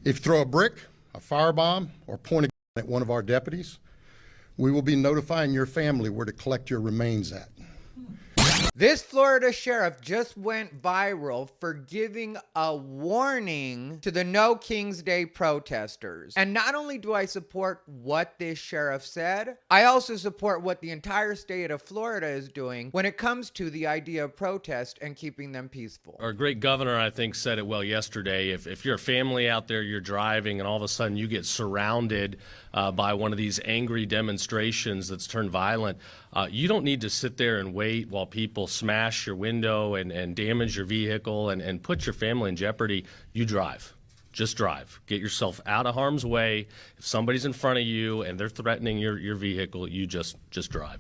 If you throw a brick, a firebomb, or point a gun at one of our deputies, we will be notifying your family where to collect your remains at. This Florida sheriff just went viral for giving a warning to the No King's Day protesters. And not only do I support what this sheriff said, I also support what the entire state of Florida is doing when it comes to the idea of protest and keeping them peaceful. Our great governor, I think, said it well yesterday. If you're a family out there, you're driving, and all of a sudden you get surrounded by one of these angry demonstrations that's turned violent, you don't need to sit there and wait while people smash your window and damage your vehicle and put your family in jeopardy. You drive. Just drive. Get yourself out of harm's way. If somebody's in front of you and they're threatening your vehicle, you just drive.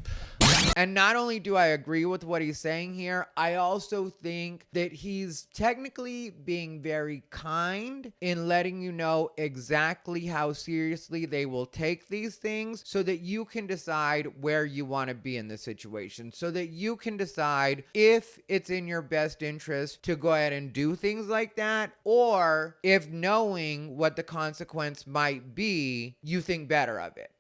And not only do I agree with what he's saying here, I also think that he's technically being very kind in letting you know exactly how seriously they will take these things so that you can decide where you want to be in the situation, so that you can decide if it's in your best interest to go ahead and do things like that, or if knowing what the consequence might be, you think better of it.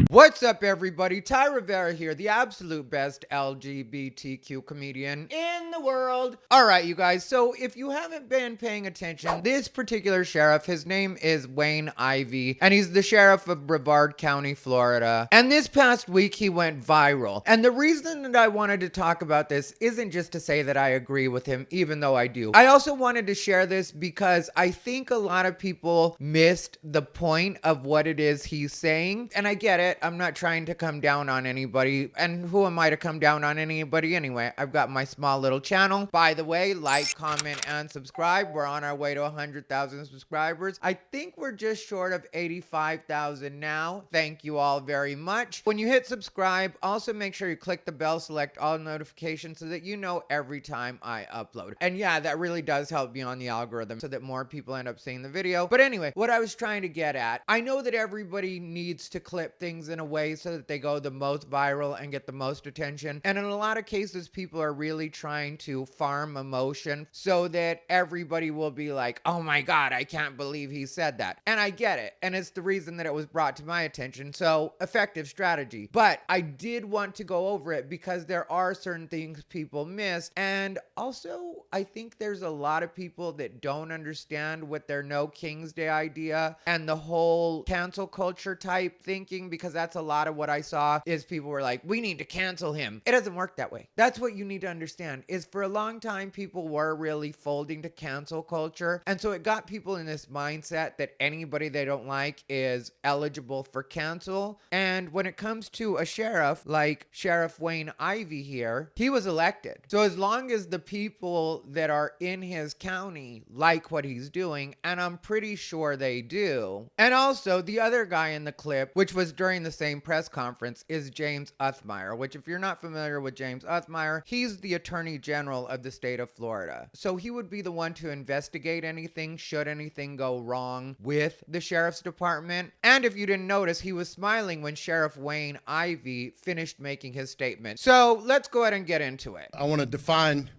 What's up, everybody? Ty Rivera here, the absolute best LGBTQ comedian in the world. All right, you guys, so if you haven't been paying attention, this particular sheriff, his name is Wayne Ivey, and he's the sheriff of Brevard County, Florida. And this past week, he went viral. And the reason that I wanted to talk about this isn't just to say that I agree with him, even though I do. I also wanted to share this because I think a lot of people missed the point of what it is he's saying. And I get it. I'm not trying to come down on anybody, and who am I to come down on anybody anyway? I've got my small little channel. By the way, like, comment, and subscribe. We're on our way to 100,000 subscribers. I think we're just short of 85,000 now. Thank you all very much. When you hit subscribe, also make sure you click the bell, select all notifications so that you know every time I upload. And yeah, that really does help me on the algorithm so that more people end up seeing the video. But anyway, what I was trying to get at, I know that everybody needs to clip things in a way so that they go the most viral and get the most attention. And in a lot of cases, people are really trying to farm emotion so that everybody will be like, oh my God, I can't believe he said that. And I get it. And it's the reason that it was brought to my attention. So effective strategy. But I did want to go over it because there are certain things people missed. And also, I think there's a lot of people that don't understand what their No King's Day idea and the whole cancel culture type thinking, because that's a lot of what I saw is people were like, we need to cancel him. It doesn't work that way. That's what you need to understand is for a long time, people were really folding to cancel culture. And so it got people in this mindset that anybody they don't like is eligible for cancel. And when it comes to a sheriff like Sheriff Wayne Ivey here, he was elected. So as long as the people that are in his county like what he's doing, and I'm pretty sure they do. And also the other guy in the clip, which was during the same press conference, is James Uthmeyer, which if you're not familiar with James Uthmeyer, he's the Attorney General of the state of Florida. So he would be the one to investigate anything should anything go wrong with the sheriff's department. And if you didn't notice, he was smiling when Sheriff Wayne Ivey finished making his statement. So let's go ahead and get into it. I want to define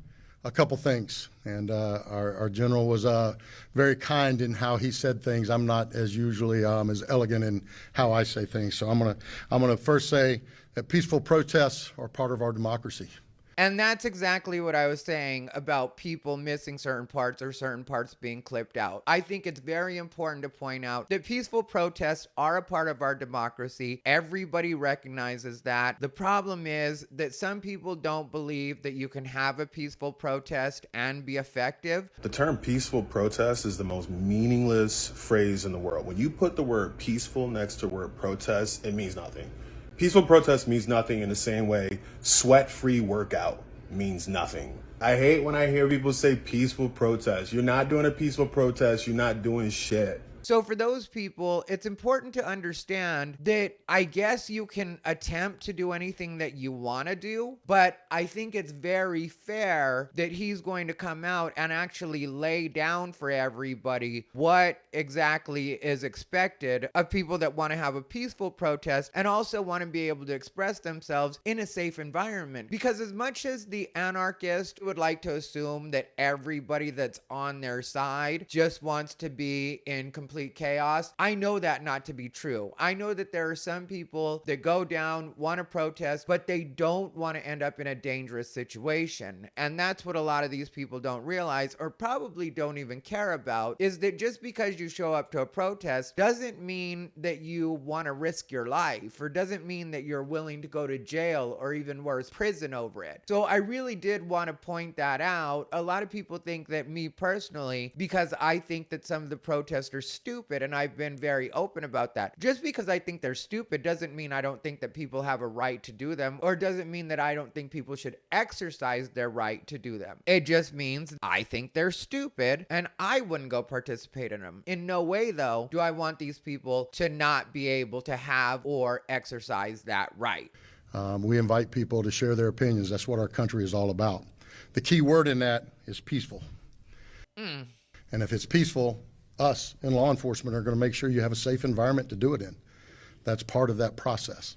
a couple things, and our general was very kind in how he said things. I'm not as usually as elegant in how I say things, so I'm gonna first say that peaceful protests are part of our democracy. And that's exactly what I was saying about people missing certain parts or certain parts being clipped out. I think it's very important to point out that peaceful protests are a part of our democracy. Everybody recognizes that. The problem is that some people don't believe that you can have a peaceful protest and be effective. The term peaceful protest is the most meaningless phrase in the world. When you put the word peaceful next to the word protest, it means nothing. Peaceful protest means nothing in the same way sweat-free workout means nothing. I hate when I hear people say peaceful protest. You're not doing a peaceful protest. You're not doing shit. So for those people, it's important to understand that I guess you can attempt to do anything that you want to do, but I think it's very fair that he's going to come out and actually lay down for everybody what exactly is expected of people that want to have a peaceful protest and also want to be able to express themselves in a safe environment. Because as much as the anarchist would like to assume that everybody that's on their side just wants to be in complete chaos, I know that not to be true. I know that there are some people that go down, want to protest, but they don't want to end up in a dangerous situation. And that's what a lot of these people don't realize, or probably don't even care about, is that just because you show up to a protest doesn't mean that you want to risk your life, or doesn't mean that you're willing to go to jail or even worse, prison over it. So I really did want to point that out. A lot of people think that me personally, because I think that some of the protesters stupid, and I've been very open about that. Just because I think they're stupid doesn't mean I don't think that people have a right to do them, or doesn't mean that I don't think people should exercise their right to do them. It just means I think they're stupid and I wouldn't go participate in them. In no way, though, do I want these people to not be able to have or exercise that right. We invite people to share their opinions. That's what our country is all about. The key word in that is peaceful. And if it's peaceful, us in law enforcement are going to make sure you have a safe environment to do it in. That's part of that process.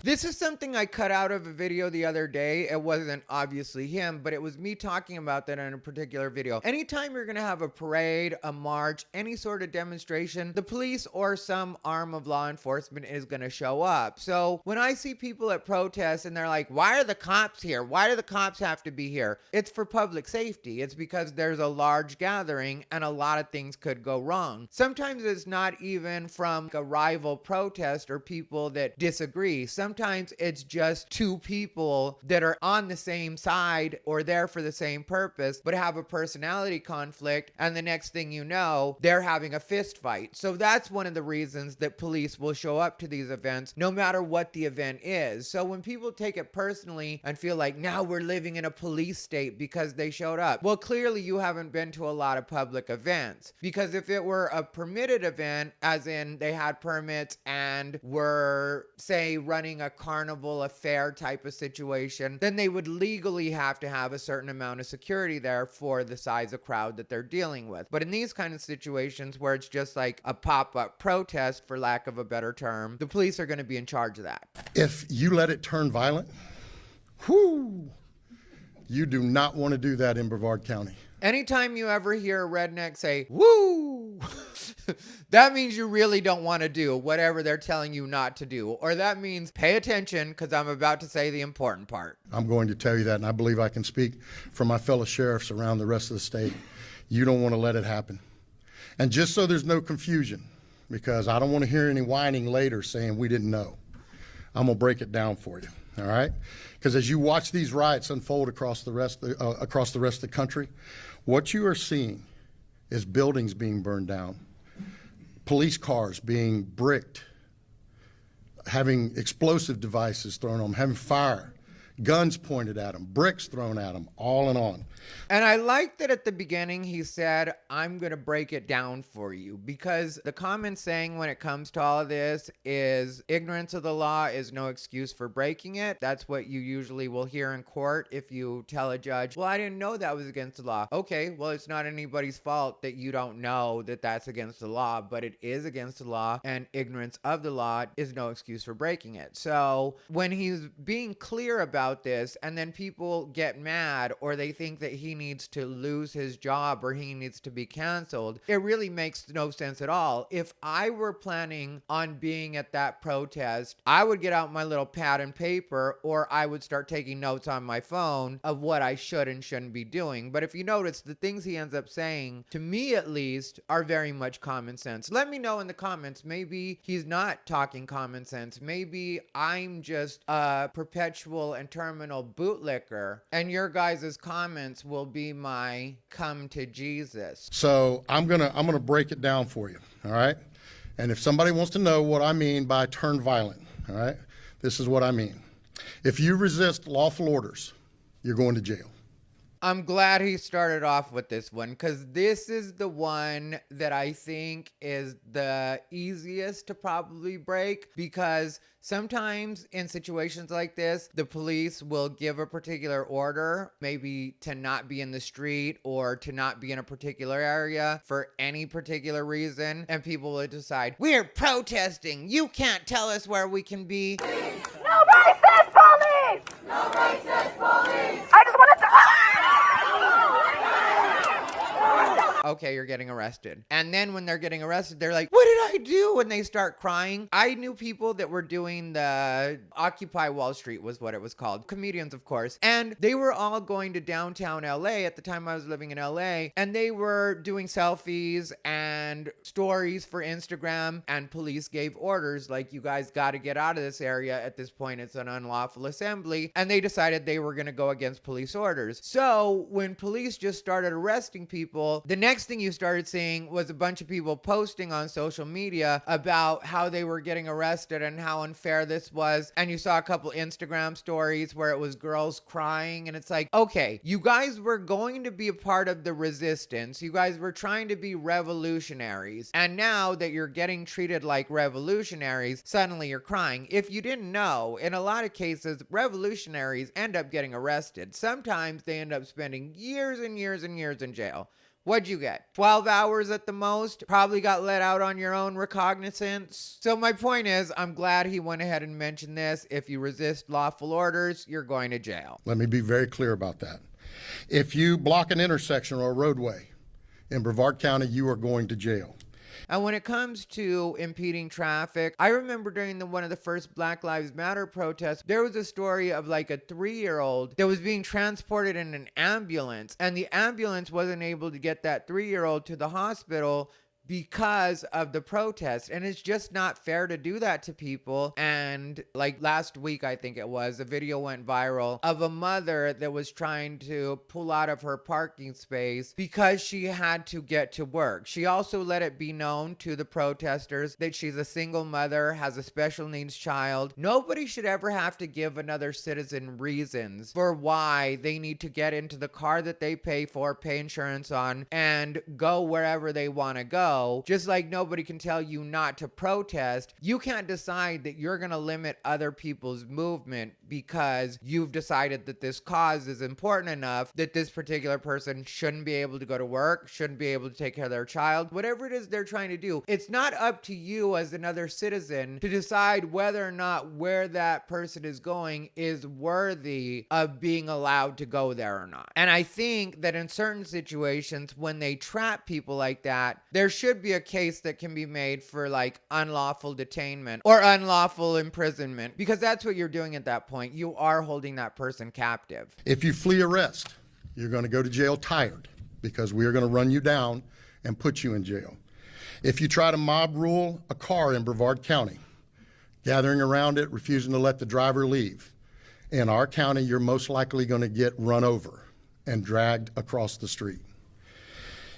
This is something I cut out of a video the other day. It wasn't obviously him, but it was me talking about that in a particular video. Anytime you're going to have a parade, a march, any sort of demonstration, the police or some arm of law enforcement is going to show up. So when I see people at protests and they're like, why are the cops here? Why do the cops have to be here? It's for public safety. It's because there's a large gathering and a lot of things could go wrong. Sometimes it's not even from a rival protest or people that disagree. Sometimes it's just two people that are on the same side or there for the same purpose, but have a personality conflict, and the next thing you know, they're having a fist fight. So that's one of the reasons that police will show up to these events, no matter what the event is. So when people take it personally and feel like now we're living in a police state because they showed up, well, clearly you haven't been to a lot of public events. Because if it were a permitted event, as in they had permits and were, say, running a carnival, a fair type of situation, then they would legally have to have a certain amount of security there for the size of crowd that they're dealing with. But in these kind of situations where it's just like a pop-up protest, for lack of a better term, the police are going to be in charge of that. If you let it turn violent, whoo, you do not want to do that in Brevard County. Anytime you ever hear a redneck say, woo, that means you really don't want to do whatever they're telling you not to do. Or that means pay attention, because I'm about to say the important part. I'm going to tell you that, and I believe I can speak for my fellow sheriffs around the rest of the state. You don't want to let it happen. And just so there's no confusion, because I don't want to hear any whining later saying we didn't know, I'm going to break it down for you, all right? Because as you watch these riots unfold across the rest of the country, what you are seeing is buildings being burned down, police cars being bricked, having explosive devices thrown on them, having fire, guns pointed at them, bricks thrown at them, all and on. And I like that at the beginning he said, I'm going to break it down for you, because the common saying when it comes to all of this is ignorance of the law is no excuse for breaking it. That's what you usually will hear in court if you tell a judge, well, I didn't know that was against the law. Okay, well, it's not anybody's fault that you don't know that that's against the law, but it is against the law, and ignorance of the law is no excuse for breaking it. So when he's being clear about this and then people get mad or they think that he needs to lose his job or he needs to be canceled, it really makes no sense at all. If I were planning on being at that protest, I would get out my little pad and paper, or I would start taking notes on my phone of what I should and shouldn't be doing. But if you notice, the things he ends up saying, to me at least, are very much common sense. Let me know in the comments, maybe he's not talking common sense. Maybe I'm just a perpetual and terminal bootlicker, and your guys' comments will be my come to Jesus. So I'm gonna break it down for you, all right? And if somebody wants to know what I mean by turn violent, all right, this is what I mean. If you resist lawful orders, you're going to jail. I'm glad he started off with this one because this is the one that I think is the easiest to probably break, because sometimes in situations like this, the police will give a particular order, maybe to not be in the street or to not be in a particular area for any particular reason, and people will decide, we're protesting, you can't tell us where we can be. No racist police! No racist police! I just want to... Okay, you're getting arrested. And then when they're getting arrested, they're like, what did I do? And they start crying. I knew people that were doing the Occupy Wall Street was what it was called. Comedians, of course. And they were all going to downtown LA at the time I was living in LA. And they were doing selfies and stories for Instagram. And police gave orders like, you guys got to get out of this area. At this point, it's an unlawful assembly. And they decided they were going to go against police orders. So when police just started arresting people, the next thing you started seeing was a bunch of people posting on social media about how they were getting arrested and how unfair this was. And you saw a couple Instagram stories where it was girls crying. And it's like, okay, you guys were going to be a part of the resistance. You guys were trying to be revolutionaries. And now that you're getting treated like revolutionaries, suddenly you're crying. If you didn't know, in a lot of cases, revolutionaries end up getting arrested. Sometimes they end up spending years and years and years in jail. What'd you get? 12 hours at the most? Probably got let out on your own recognizance. So my point is, I'm glad he went ahead and mentioned this. If you resist lawful orders, you're going to jail. Let me be very clear about that. If you block an intersection or a roadway in Brevard County, you are going to jail. And when it comes to impeding traffic, I remember during one of the first Black Lives Matter protests, there was a story of like a 3-year-old that was being transported in an ambulance, and the ambulance wasn't able to get that 3-year-old to the hospital because of the protest. And it's just not fair to do that to people. And like last week, I think it was, a video went viral of a mother that was trying to pull out of her parking space because she had to get to work. She also let it be known to the protesters that she's a single mother, has a special needs child. Nobody should ever have to give another citizen reasons for why they need to get into the car that they pay for, pay insurance on, and go wherever they want to go. Just like nobody can tell you not to protest, you can't decide that you're going to limit other people's movement because you've decided that this cause is important enough that this particular person shouldn't be able to go to work, shouldn't be able to take care of their child, whatever it is they're trying to do. It's not up to you as another citizen to decide whether or not where that person is going is worthy of being allowed to go there or not. And I think that in certain situations, when they trap people like that, there should be a case that can be made for like unlawful detainment or unlawful imprisonment, because that's what you're doing at that point. You are holding that person captive. If you flee arrest, you're going to go to jail tired, because we are going to run you down and put you in jail. If you try to mob rule a car in Brevard County, gathering around it, refusing to let the driver leave, in our county, you're most likely going to get run over and dragged across the street.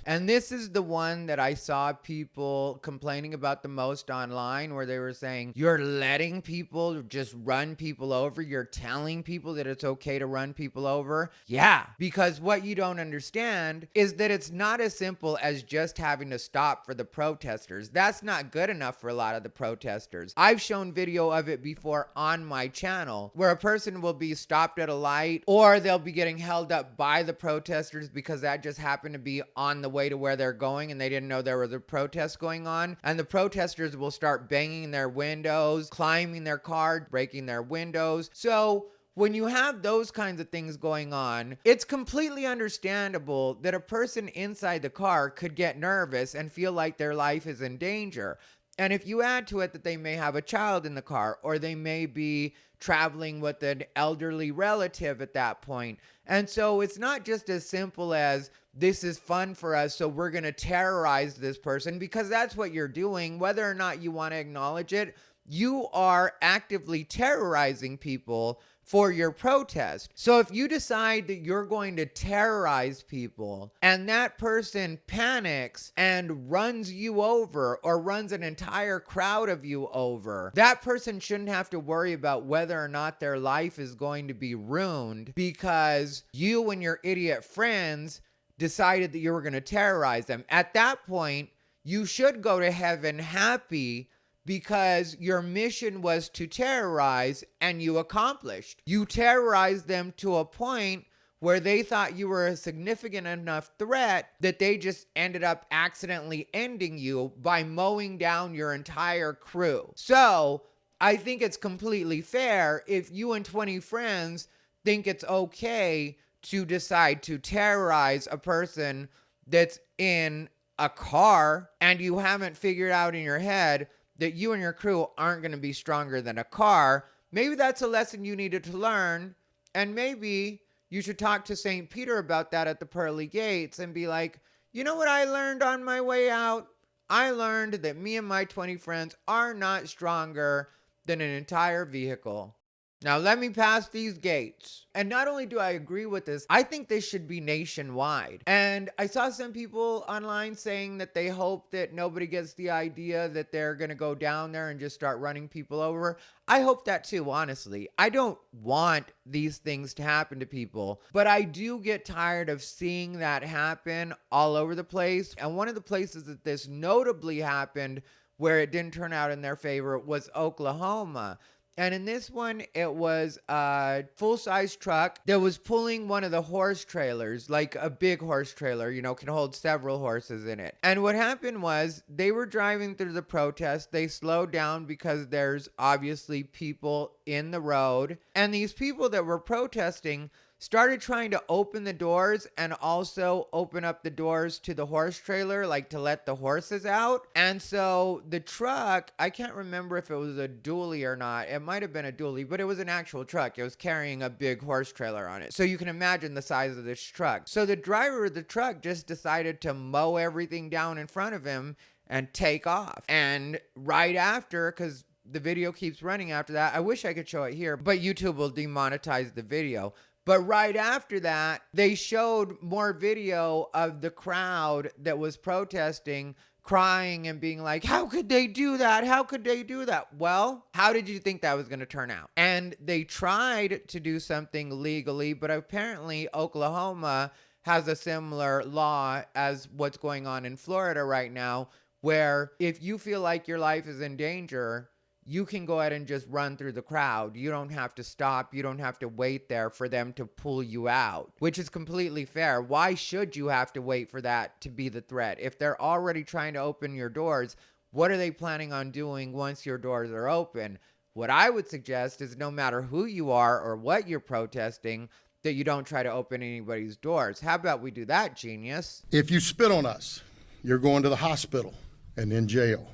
And this is the one that I saw people complaining about the most online, where they were saying, you're letting people just run people over. You're telling people that it's okay to run people over. Yeah, because what you don't understand is that it's not as simple as just having to stop for the protesters. That's not good enough for a lot of the protesters. I've shown video of it before on my channel where a person will be stopped at a light, or they'll be getting held up by the protesters because that just happened to be on the way to where they're going and they didn't know there was a protest going on. And the protesters will start banging their windows, climbing their car, breaking their windows. So when you have those kinds of things going on, it's completely understandable that a person inside the car could get nervous and feel like their life is in danger. And if you add to it that they may have a child in the car, or they may be traveling with an elderly relative at that point. And so it's not just as simple as, this is fun for us, so we're going to terrorize this person, because that's what you're doing. Whether or not you want to acknowledge it, you are actively terrorizing people for your protest. So if you decide that you're going to terrorize people and that person panics and runs you over or runs an entire crowd of you over, that person shouldn't have to worry about whether or not their life is going to be ruined because you and your idiot friends decided that you were going to terrorize them. At that point, you should go to heaven happy because your mission was to terrorize and you accomplished. You terrorized them to a point where they thought you were a significant enough threat that they just ended up accidentally ending you by mowing down your entire crew. So I think it's completely fair if you and 20 friends think it's okay to decide to terrorize a person that's in a car and you haven't figured out in your head that you and your crew aren't going to be stronger than a car. Maybe that's a lesson you needed to learn, and maybe you should talk to St. Peter about that at the pearly gates and be like, you know what I learned on my way out? I learned that me and my 20 friends are not stronger than an entire vehicle. Now let me pass these gates. And not only do I agree with this, I think this should be nationwide. And I saw some people online saying that they hope that nobody gets the idea that they're going to go down there and just start running people over. I hope that too, honestly. I don't want these things to happen to people, but I do get tired of seeing that happen all over the place. And one of the places that this notably happened where it didn't turn out in their favor was Oklahoma. And in this one, it was a full-size truck that was pulling one of the horse trailers, like a big horse trailer, can hold several horses in it. And what happened was they were driving through the protest. They slowed down because there's obviously people in the road. And these people that were protesting started trying to open the doors and also open up the doors to the horse trailer, like to let the horses out. And so the truck, I can't remember if it was a dually or not. It might have been a dually, but it was an actual truck. It was carrying a big horse trailer on it. So you can imagine the size of this truck. So the driver of the truck just decided to mow everything down in front of him and take off. And right after, because the video keeps running after that, I wish I could show it here, but YouTube will demonetize the video. But right after that, they showed more video of the crowd that was protesting, crying and being like, how could they do that? How could they do that? Well, how did you think that was going to turn out? And they tried to do something legally, but apparently Oklahoma has a similar law as what's going on in Florida right now, where if you feel like your life is in danger, you can go ahead and just run through the crowd. You don't have to stop. You don't have to wait there for them to pull you out, which is completely fair. Why should you have to wait for that to be the threat? If they're already trying to open your doors, what are they planning on doing once your doors are open? What I would suggest is no matter who you are or what you're protesting, that you don't try to open anybody's doors. How about we do that, genius? If you spit on us, you're going to the hospital and in jail.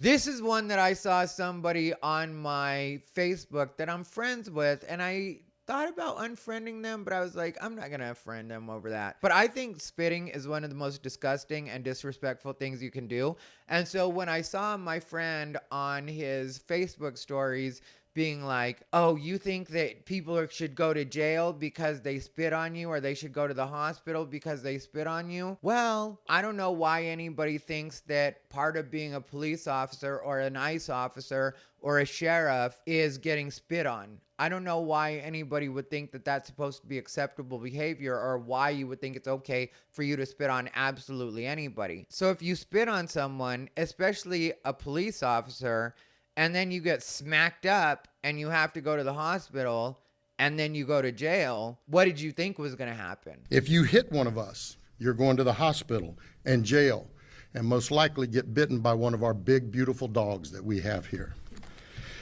This is one that I saw somebody on my Facebook that I'm friends with, and I thought about unfriending them, but I was like, I'm not going to unfriend them over that. But I think spitting is one of the most disgusting and disrespectful things you can do. And so when I saw my friend on his Facebook stories being like, oh, you think that people should go to jail because they spit on you, or they should go to the hospital because they spit on you? Well, I don't know why anybody thinks that part of being a police officer or an ICE officer or a sheriff is getting spit on. I don't know why anybody would think that that's supposed to be acceptable behavior, or why you would think it's okay for you to spit on absolutely anybody. So if you spit on someone, especially a police officer, and then you get smacked up and you have to go to the hospital and then you go to jail, what did you think was going to happen? If you hit one of us, you're going to the hospital and jail, and most likely get bitten by one of our big, beautiful dogs that we have here.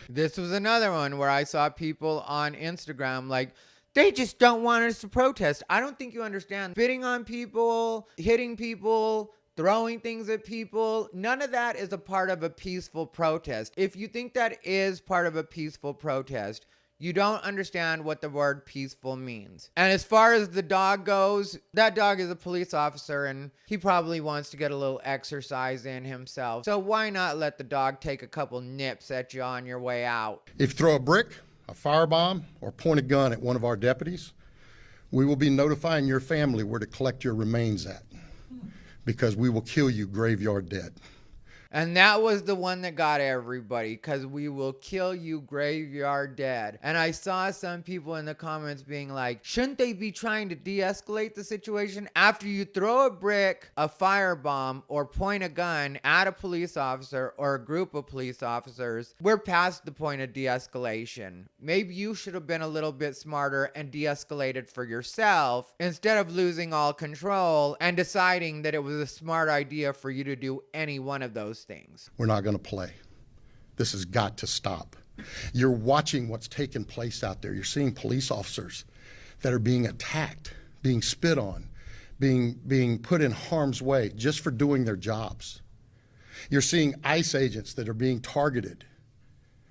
This was another one where I saw people on Instagram like, they just don't want us to protest. I don't think you understand. Spitting on people, hitting people, throwing things at people, none of that is a part of a peaceful protest. If you think that is part of a peaceful protest, you don't understand what the word peaceful means. And as far as the dog goes, that dog is a police officer and he probably wants to get a little exercise in himself. So why not let the dog take a couple nips at you on your way out? If you throw a brick, a firebomb, or point a gun at one of our deputies, we will be notifying your family where to collect your remains at, because we will kill you graveyard dead. And that was the one that got everybody, because we will kill you graveyard dead. And I saw some people in the comments being like, shouldn't they be trying to de-escalate the situation? After you throw a brick, a firebomb, or point a gun at a police officer or a group of police officers, we're past the point of de-escalation. Maybe you should have been a little bit smarter and de-escalated for yourself instead of losing all control and deciding that it was a smart idea for you to do any one of those things. We're not going to play. This has got to stop. You're watching what's taking place out there. You're seeing police officers that are being attacked, being spit on, being put in harm's way just for doing their jobs. You're seeing ICE agents that are being targeted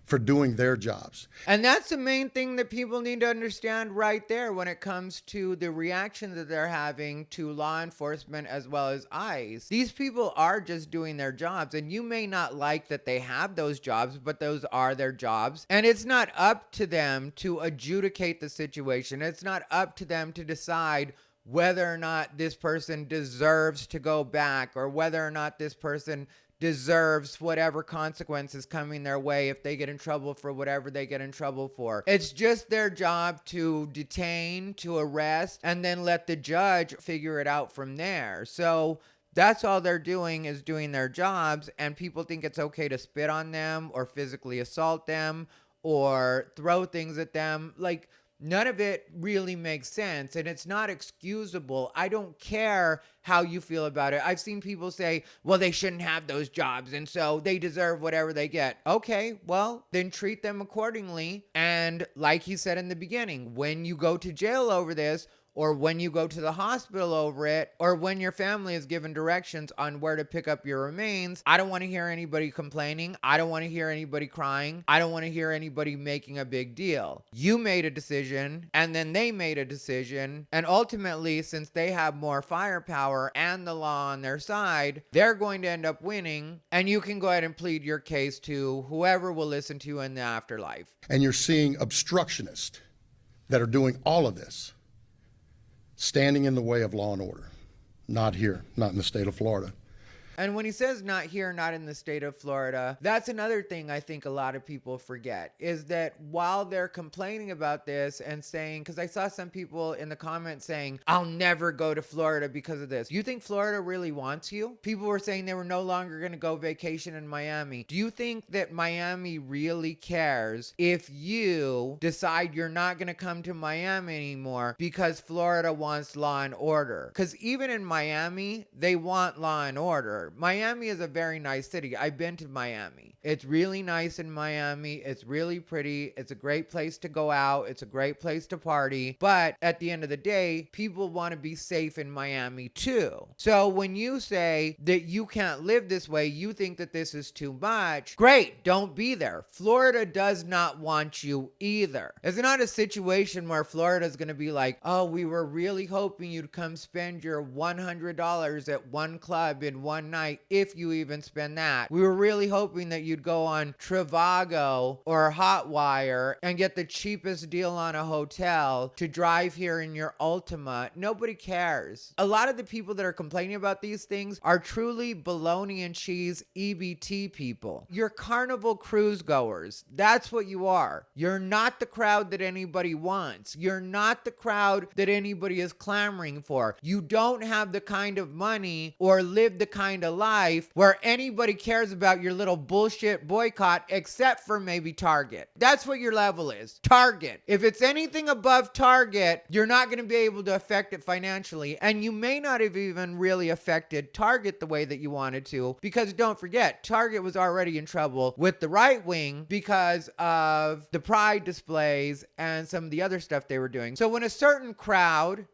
for doing their jobs. And that's the main thing that people need to understand right there when it comes to the reaction that they're having to law enforcement as well as ICE. These people are just doing their jobs, and you may not like that they have those jobs, but those are their jobs. And it's not up to them to adjudicate the situation. It's not up to them to decide whether or not this person deserves to go back, or whether or not this person deserves whatever consequences coming their way if they get in trouble for whatever they get in trouble for. It's just their job to detain, to arrest, and then let the judge figure it out from there. So that's all they're doing, is doing their jobs, and people think it's okay to spit on them or physically assault them or throw things at them. Like, none of it really makes sense, and it's not excusable. I don't care how you feel about it. I've seen people say, well, they shouldn't have those jobs, and so they deserve whatever they get. Okay, well, then treat them accordingly. And like he said in the beginning, when you go to jail over this, or when you go to the hospital over it, or when your family is given directions on where to pick up your remains, I don't want to hear anybody complaining. I don't want to hear anybody crying. I don't want to hear anybody making a big deal. You made a decision, and then they made a decision, and ultimately, since they have more firepower and the law on their side, they're going to end up winning, and you can go ahead and plead your case to whoever will listen to you in the afterlife. And you're seeing obstructionists that are doing all of this, standing in the way of law and order. Not here, not in the state of Florida. And when he says not here, not in the state of Florida, that's another thing I think a lot of people forget, is that while they're complaining about this and saying, because I saw some people in the comments saying, I'll never go to Florida because of this. You think Florida really wants you? People were saying they were no longer going to go vacation in Miami. Do you think that Miami really cares if you decide you're not going to come to Miami anymore because Florida wants law and order? Because even in Miami, they want law and order. Miami is a very nice city. I've been to Miami. It's really nice in Miami. It's really pretty. It's a great place to go out. It's a great place to party. But at the end of the day, people want to be safe in Miami too. So when you say that you can't live this way, you think that this is too much, great, don't be there. Florida does not want you either. It's not a situation where Florida is going to be like, oh, we were really hoping you'd come spend your $100 at one club in one night, if you even spend that. We were really hoping that you'd go on Trivago or Hotwire and get the cheapest deal on a hotel to drive here in your Ultima. Nobody cares. A lot of the people that are complaining about these things are truly bologna and cheese EBT people. You're Carnival cruise goers. That's what you are. You're not the crowd that anybody wants. You're not the crowd that anybody is clamoring for. You don't have the kind of money or live the kind of life where anybody cares about your little bullshit boycott except for maybe Target. That's what your level is. Target. If it's anything above Target, you're not going to be able to affect it financially. And you may not have even really affected Target the way that you wanted to, because don't forget, Target was already in trouble with the right wing because of the pride displays and some of the other stuff they were doing. So when a certain crowd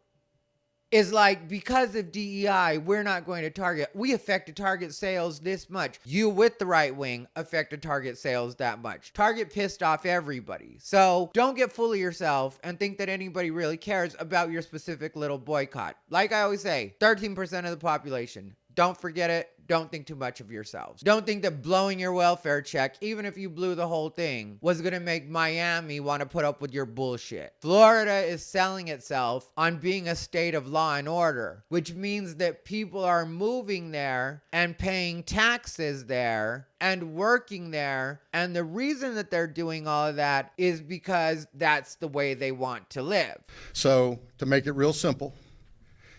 is like, because of DEI, we're not going to Target. We affected Target sales this much. You with the right wing affected Target sales that much. Target pissed off everybody. So don't get full of yourself and think that anybody really cares about your specific little boycott. Like I always say, 13% of the population. Don't forget it. don't think too much of yourselves. Don't think that blowing your welfare check, even if you blew the whole thing, was going to make Miami want to put up with your bullshit. Florida is selling itself on being a state of law and order, which means that people are moving there and paying taxes there and working there. And the reason that they're doing all of that is because that's the way they want to live. So to make it real simple,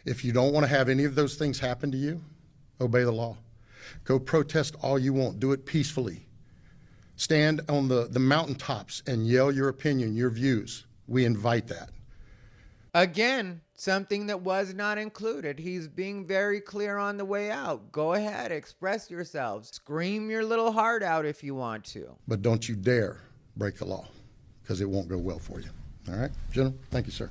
if you don't want to have any of those things happen to you, obey the law. Go protest all you want. Do it peacefully. Stand on the mountaintops and yell your opinion, your views. We invite that. Again, something that was not included. He's being very clear on the way out. Go ahead, express yourselves. Scream your little heart out if you want to. But don't you dare break the law, because it won't go well for you. All right, General? Thank you, sir.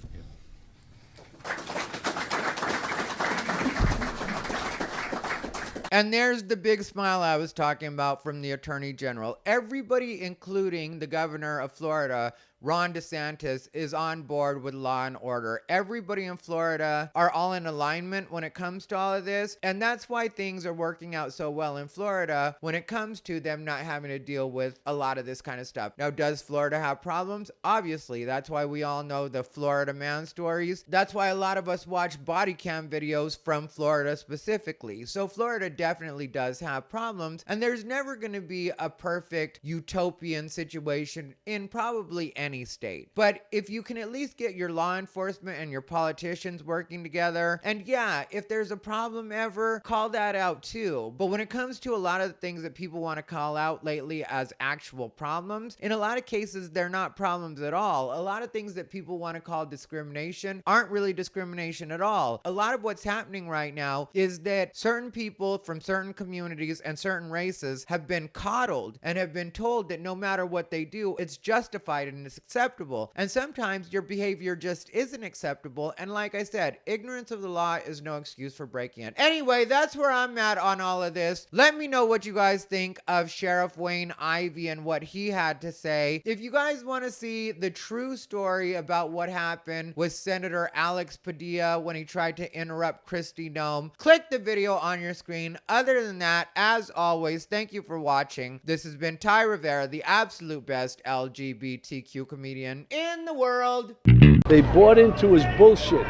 And there's the big smile I was talking about from the Attorney General. Everybody, including the governor of Florida, Ron DeSantis, is on board with law and order. Everybody in Florida are all in alignment when it comes to all of this. And that's why things are working out so well in Florida when it comes to them not having to deal with a lot of this kind of stuff. Now, does Florida have problems? Obviously. That's why we all know the Florida man stories. That's why a lot of us watch body cam videos from Florida specifically. So Florida definitely does have problems. And there's never going to be a perfect utopian situation in probably any state. But if you can at least get your law enforcement and your politicians working together, and yeah, if there's a problem ever, call that out too. But when it comes to a lot of the things that people want to call out lately as actual problems, in a lot of cases, they're not problems at all. A lot of things that people want to call discrimination aren't really discrimination at all. A lot of what's happening right now is that certain people from certain communities and certain races have been coddled and have been told that no matter what they do, it's justified and it's acceptable. And sometimes your behavior just isn't acceptable. And like I said, ignorance of the law is no excuse for breaking it. Anyway, that's where I'm at on all of this. Let me know what you guys think of Sheriff Wayne Ivey and what he had to say. If you guys want to see the true story about what happened with Senator Alex Padilla when he tried to interrupt Kristi Noem, click the video on your screen. Other than that, as always, thank you for watching. This has been Ty Rivera, the absolute best LGBTQ comedian in the world. They bought into his bullshit.